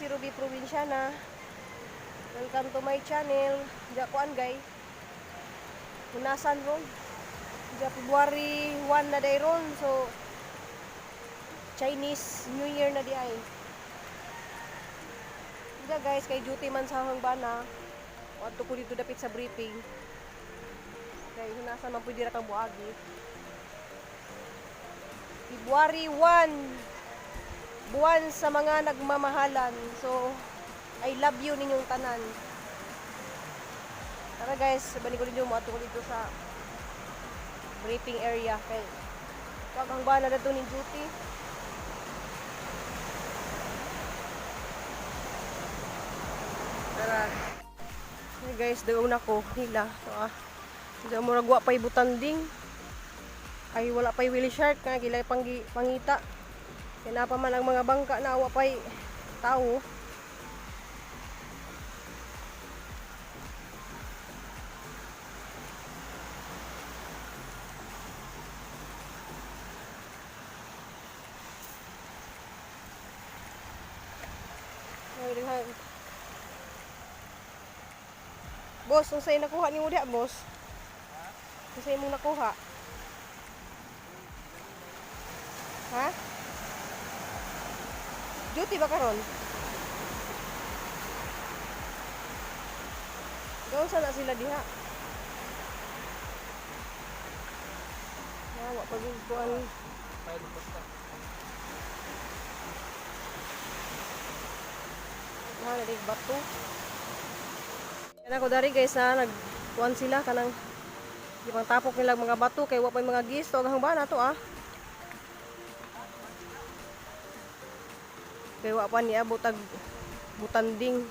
si Ruby Provinciana. Welcome to my channel. Jakuan gay. Munasan ron. February 1 na day ron. So Chinese New Year na di ay. Diya guys, kay duty man sa hangbana. Wadto ko dito dapit sa briefing. Kay hunasan man pwede ra kang buagi. February 1. Buwan sa mga nagmamahalan. So I love you ninyong tanan. Tara guys, balik ko ninyo mo ato ko dito sa briefing area. Kay kagang ba na dito ni duty. Tara. Hey guys, daw na ko hila. Diyan mo ragwa pay butanding. Ay wala pay wheel shark kay gilay pangita. Kinapa man ang mga bangka na awa pay tao. Boss, unsay nakuha ni mo diha, boss? Unsay imong nakuha? Ha? Duty ba karon? Gawon sana sila diha. Wa pa gyud kuan. Mga dig bato. Yan ako dari guys na nagkuan sila kanang gipang tapok nila mga bato kay wa pa mga gis to hanggang ba na to Kay wa pa niya butag butanding.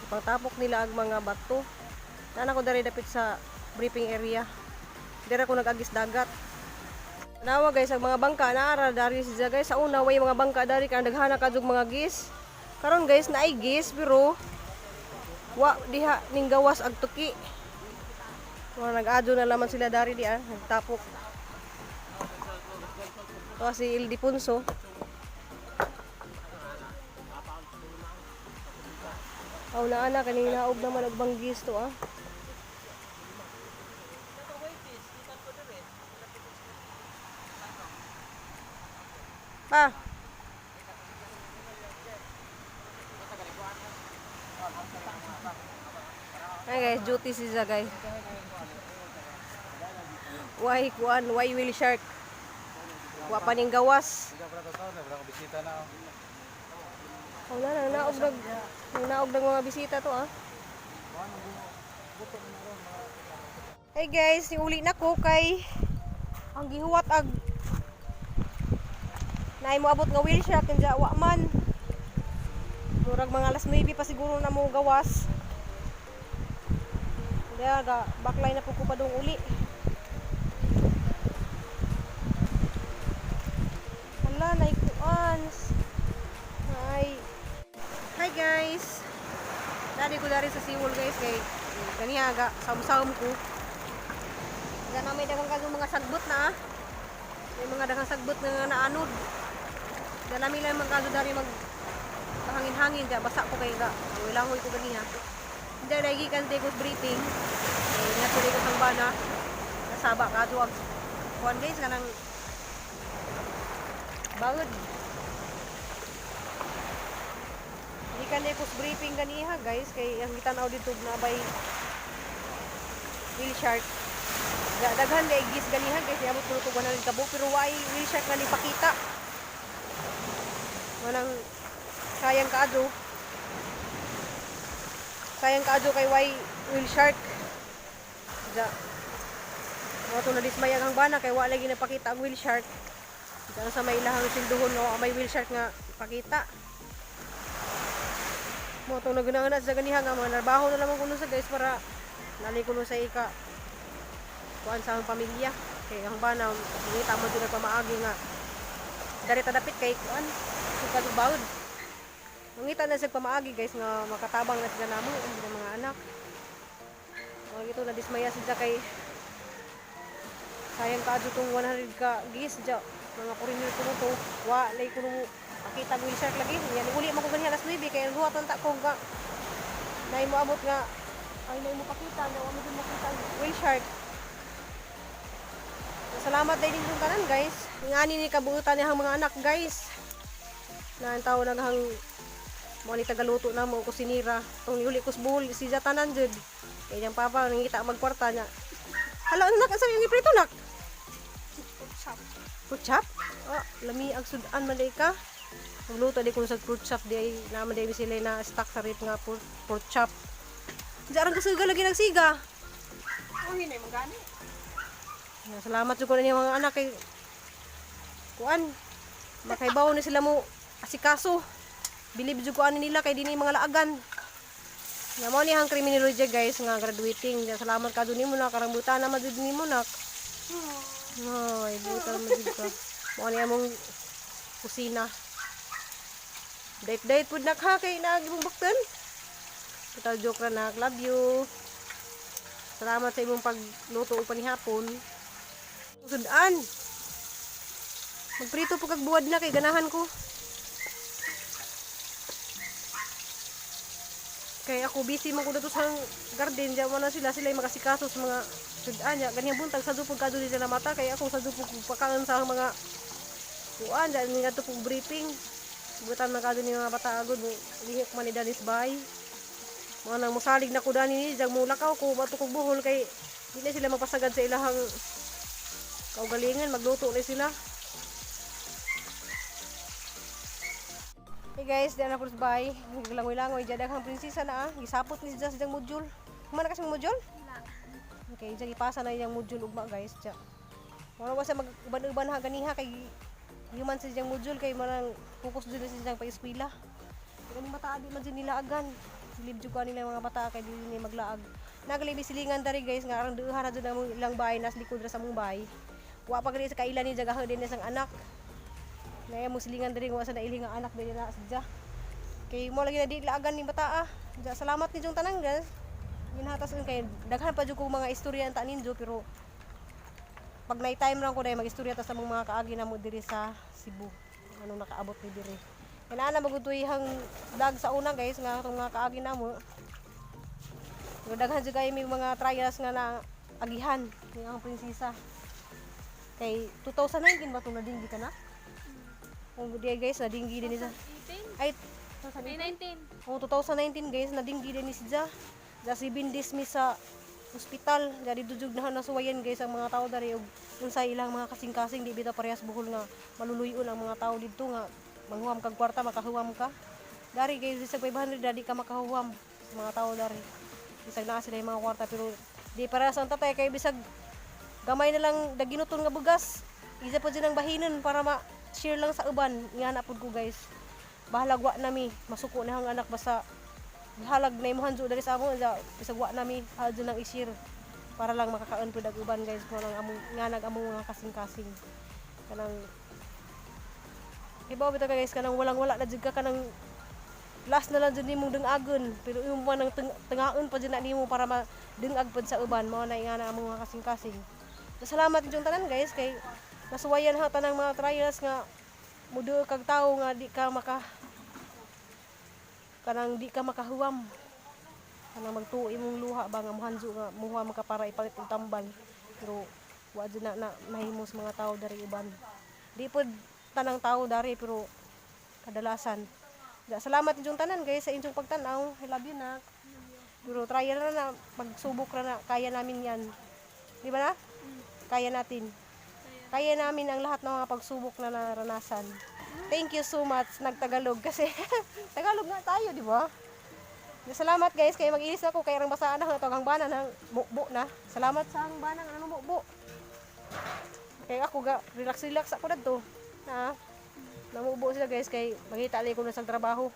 Gipang tapok nila ang mga bato. Nana ko dari dapit sa briefing area. Dira ko nag-agis dagat. Nawa guys, ang mga bangka naara dari siya guys. Sa una way mga bangka dari kay daghana kadug mga gis. Karon guys naay gis pero wa diha ning gawas ag tuki. Mga nag-adyo na laman sila dari di nagtapok. To si Ildefonso. Aw na ana kanina og naman og banggis to Pa. Ay guys, duty siya guys. Why wheel shark? Wa pa ning gawas. Oh na naog ng mga bisita to Hey guys, uli na ko kay ang gihuwat ag naay mo abot nga wheel shark kanya wa man. Murag mga alas 9 pa siguro na mo gawas. Kaya ga baklay na po ko pa dong uli. Hala, naikuans. Hi guys. Dari ko dari sa siwol guys kay kaniya ga sawm-sawm ko. Diyan na may daghang kagong mga sagbot na May mga daghang sagbot nga naanod. Diyan namin lang mga dari mag hangin-hangin kaya basa ko kay ga. Wilangoy ko ganiha. Hindi lagi kan tegos briefing. Nga tuloy ko sang bana. Nasaba ka duwag. Kuan guys kanang bawod. Hindi kan tegos briefing ganiha guys kay ang gitanaw dito na bay wheel shark. Daghan day gis ganiha guys yamot ko to 100 kabo pero why wheel shark na ipakita. Manang sayang kaadyo kay why wheel shark. Mga ito na dismayang ang bana kay wala lagi napakita ang wheel shark. Diyan sa may ilahang silduhon may wheel shark nga pakita. Mga ito na ginanganas sa ganihan nga mga narbaho na lamang kuno sa guys para nalay kuno sa ika kuan sa ang pamilya. Kay ang bana ngita mo din pamaagi nga dari tadapit kay kuan sukad bawod. Mangita na sa pamaagi guys nga makatabang na sila namo ang mga anak. Mga ito na dismaya sila kay sayang ka tong 100 ka gis mga kurinyo ko to. Wa lay ko nung pakita mo shark lagi. Yan uli man ko ganyan alas 9 kay ruwa tan ta ko ga. Nay mo abot nga ay nay mo pakita na wa mo din makita whale shark. Salamat dahil din yung kanan guys. Ngani ni kabuutan niyang mga anak guys. Na ang tao naghang mo ni tagaluto na mo kusinira. Tong uli kus buhol si Jatanan jud. Kay yang papa nangita magkwarta niya. Hala nak asa yung iprito nak? Fruit chop? Oh, lami ang sudan man day ka. Magluto di ko sa fruit chop di ay naman day sila na stock sa rip nga fruit chop. Jarang kasuga lagi nagsiga. Oh, hinay magani. Salamat jud ko na mga anak kay kuan. Makaibaw na sila mo asikaso. Bilib jud ko ani nila kay dinhi mga laagan. Nga mo ni hang criminology guys nga graduating. Salamat ka nimo na karang buta na madud nimo nak. Ay, buta na madud ka. Mo ni among kusina. Date pud nak ha kay naagi mong bakten. Kita joke ra nak, love you. Salamat sa imong pagluto ug panihapon. Sudan. Magprito po kag buwad na kay ganahan ko. Kay ako busy man ko dito sa garden, diyan na sila magasikaso sa mga sudan niya. Ganyan buntag sa dupog kadto sila mata kay ako sa dupog pakaon sa mga kuan diyan nga to pug briefing. Butan man kadto ni mga bata agud lihok man ni Danis bay. Mga nang musalig na ko dani ni jag mulakaw ko bato kog buhol kay di na sila magpasagad sa ilahang kaugalingan, magluto na sila. Hey guys, diyan na po sa bahay. Langoy-langoy, diyan daghang prinsesa na gisapot ni Jazz diyang module. Kumana kasing module? Okay, diyan ipasa na yung module ugma guys. Diyan. Wala ba sa mag-uban-uban ha ganiha kay human sa diyang module kay marang focus dito sa diyang pa-eskwela. Kaya mata di man dyan nila agan. Silib jud ko nila mga bata kay dili ni maglaag. Naglibi silingan dari guys nga arang duha na jud ang ilang bahay nas likod ra sa mong bahay. Wa pa gani sa kailan ni jagaho din sang anak. Naya mo silingan dari wa sa naili nga anak dili na sadya. Kay mo lagi na di laagan ni bata. Salamat ni jung tanan guys. Ginhatas kay daghan pa jud ko mga istorya ta ninjo pero pag night time lang ko dai magistorya ta sa mga kaagi na mo diri sa Cebu. Ano nakaabot ni diri. Kaya na magutuyhang vlog sa una guys nga itong mga kaagi na mo. Daghan jud kay may mga trials nga na agihan ni ang prinsesa. Kay 2019 ba itong nadinggi ka na? Kung di guys, nadinggi din niya. Ay, 2019. Oh, 2019 guys, nadinggi din ni siya. Dasi bindismiss sa hospital. Jadi dujug na nasuwayan guys ang mga tao dari ug unsay ilang mga kasing-kasing di bitaw parehas buhol nga maluluyon ang mga tao didto nga manghuwam kag kwarta makahuwam ka. Dari guys, sa 500 dadi ka makahuwam sa mga tao dari. Bisag naa sila yung mga kwarta pero di parehas ang tatay kay bisag gamay na lang daginuton nga bugas. Isa pa dyan ang bahinon para ma-share lang sa uban. Nga na po ko guys. Bahalag wa nami. Masuko na hang anak basta halag na imuhan dyan dari sa amo. Bisag wa nami. Halag dyan lang i-share. Para lang makakaon po dag uban guys. Kung nga nag-among mga kasing-kasing. Kanang ibaw bitaw ka guys. Kanang walang-wala na dyan ka. Kanang last na lang dyan nimong dungagon. Pero yung mga nang tengaon pa dyan na nimo para ma-dungag pa sa uban. Mga na nga na among mga kasing-kasing. Salamat yung tanan guys kay nasuwayan ha tanang mga trials nga mudo kag tawo nga di ka makahuwam kanang magtuo imong luha ba nga muhanjo nga muhuwam ka para ipalit og tambal pero wa jud na mahimos mga tawo dari uban di pod tanang tawo dari pero kadalasan salamat yung tanan guys sa inyong pagtan-aw. I love you na pero trial na magsubok na kaya namin yan di ba na? Kaya natin. Kaya namin ang lahat ng mga pagsubok na naranasan. Thank you so much. Nagtagalog kasi Tagalog nga tayo, di ba? Salamat guys. Kaya mag-inis ako. Kaya rang basaan na ito ang bana ng mukbo na. Salamat sa ang bana ng mukbo. Kaya ako relax ako na to. Namukbo sila guys. Kaya magkita alay ko na sa trabaho.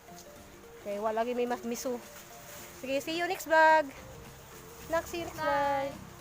Kaya wala lagi may mas miso. Sige, see you next vlog. See you next vlog.